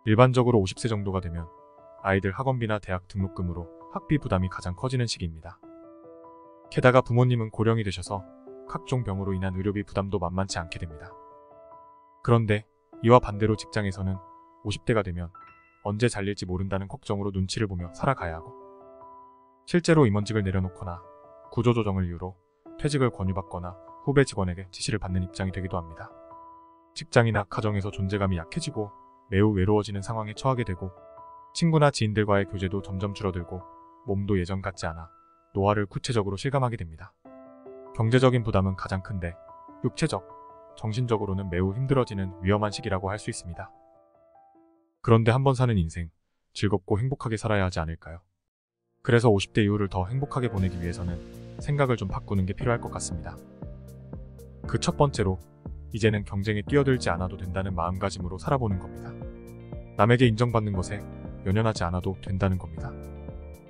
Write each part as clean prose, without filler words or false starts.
일반적으로 50세 정도가 되면 아이들 학원비나 대학 등록금으로 학비 부담이 가장 커지는 시기입니다. 게다가 부모님은 고령이 되셔서 각종 병으로 인한 의료비 부담도 만만치 않게 됩니다. 그런데 이와 반대로 직장에서는 50대가 되면 언제 잘릴지 모른다는 걱정으로 눈치를 보며 살아가야 하고, 실제로 임원직을 내려놓거나 구조조정을 이유로 퇴직을 권유받거나 후배 직원에게 지시를 받는 입장이 되기도 합니다. 직장이나 가정에서 존재감이 약해지고 매우 외로워지는 상황에 처하게 되고, 친구나 지인들과의 교제도 점점 줄어들고 몸도 예전 같지 않아 노화를 구체적으로 실감하게 됩니다. 경제적인 부담은 가장 큰데 육체적, 정신적으로는 매우 힘들어지는 위험한 시기라고 할 수 있습니다. 그런데 한번 사는 인생, 즐겁고 행복하게 살아야 하지 않을까요? 그래서 50대 이후를 더 행복하게 보내기 위해서는 생각을 좀 바꾸는 게 필요할 것 같습니다. 그 첫 번째로, 이제는 경쟁에 뛰어들지 않아도 된다는 마음가짐으로 살아보는 겁니다. 남에게 인정받는 것에 연연하지 않아도 된다는 겁니다.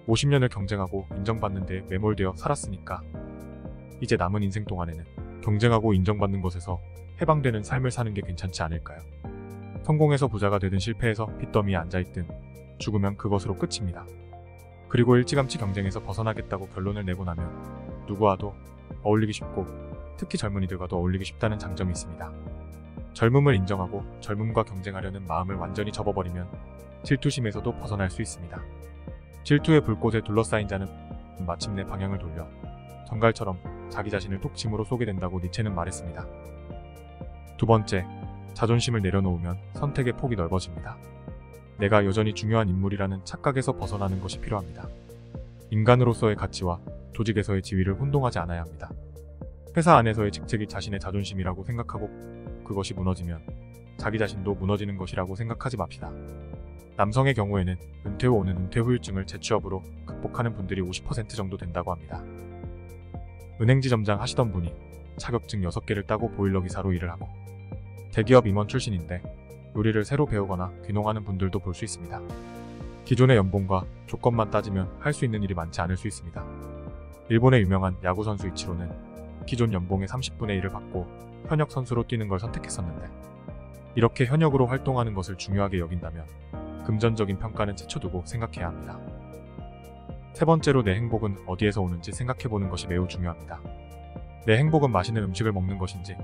50년을 경쟁하고 인정받는 데 매몰되어 살았으니까 이제 남은 인생 동안에는 경쟁하고 인정받는 것에서 해방되는 삶을 사는 게 괜찮지 않을까요? 성공해서 부자가 되든 실패해서 빚더미에 앉아있든 죽으면 그것으로 끝입니다. 그리고 일찌감치 경쟁에서 벗어나겠다고 결론을 내고 나면 누구와도 어울리기 쉽고 특히 젊은이들과도 어울리기 쉽다는 장점이 있습니다. 젊음을 인정하고 젊음과 경쟁하려는 마음을 완전히 접어버리면 질투심에서도 벗어날 수 있습니다. 질투의 불꽃에 둘러싸인 자는 마침내 방향을 돌려 전갈처럼 자기 자신을 톡침으로 쏘게 된다고 니체는 말했습니다. 두 번째, 자존심을 내려놓으면 선택의 폭이 넓어집니다. 내가 여전히 중요한 인물이라는 착각에서 벗어나는 것이 필요합니다. 인간으로서의 가치와 조직에서의 지위를 혼동하지 않아야 합니다. 회사 안에서의 직책이 자신의 자존심이라고 생각하고 그것이 무너지면 자기 자신도 무너지는 것이라고 생각하지 맙시다. 남성의 경우에는 은퇴 후 오는 은퇴 후유증을 재취업으로 극복하는 분들이 50% 정도 된다고 합니다. 은행지점장 하시던 분이 자격증 6개를 따고 보일러 기사로 일을 하고, 대기업 임원 출신인데 요리를 새로 배우거나 귀농하는 분들도 볼 수 있습니다. 기존의 연봉과 조건만 따지면 할 수 있는 일이 많지 않을 수 있습니다. 일본의 유명한 야구선수 이치로는 기존 연봉의 30분의 1을 받고 현역 선수로 뛰는 걸 선택했었는데, 이렇게 현역으로 활동하는 것을 중요하게 여긴다면 금전적인 평가는 제쳐두고 생각해야 합니다. 세 번째로, 내 행복은 어디에서 오는지 생각해보는 것이 매우 중요합니다. 내 행복은 맛있는 음식을 먹는 것인지,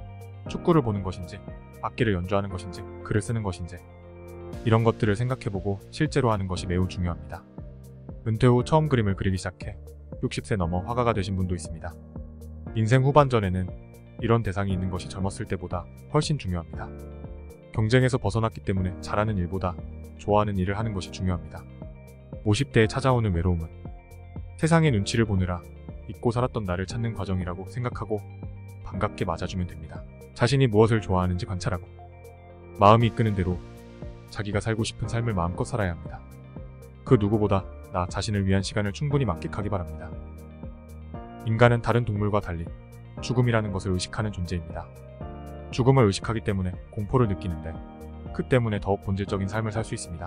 축구를 보는 것인지, 악기를 연주하는 것인지, 글을 쓰는 것인지, 이런 것들을 생각해보고 실제로 하는 것이 매우 중요합니다. 은퇴 후 처음 그림을 그리기 시작해 60세 넘어 화가가 되신 분도 있습니다. 인생 후반전에는 이런 대상이 있는 것이 젊었을 때보다 훨씬 중요합니다. 경쟁에서 벗어났기 때문에 잘하는 일보다 좋아하는 일을 하는 것이 중요합니다. 50대에 찾아오는 외로움은 세상의 눈치를 보느라 잊고 살았던 나를 찾는 과정이라고 생각하고 반갑게 맞아주면 됩니다. 자신이 무엇을 좋아하는지 관찰하고 마음이 이끄는 대로 자기가 살고 싶은 삶을 마음껏 살아야 합니다. 그 누구보다 나 자신을 위한 시간을 충분히 만끽하기 바랍니다. 인간은 다른 동물과 달리 죽음이라는 것을 의식하는 존재입니다. 죽음을 의식하기 때문에 공포를 느끼는데, 그 때문에 더욱 본질적인 삶을 살 수 있습니다.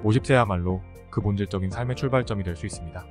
50세야말로 그 본질적인 삶의 출발점이 될 수 있습니다.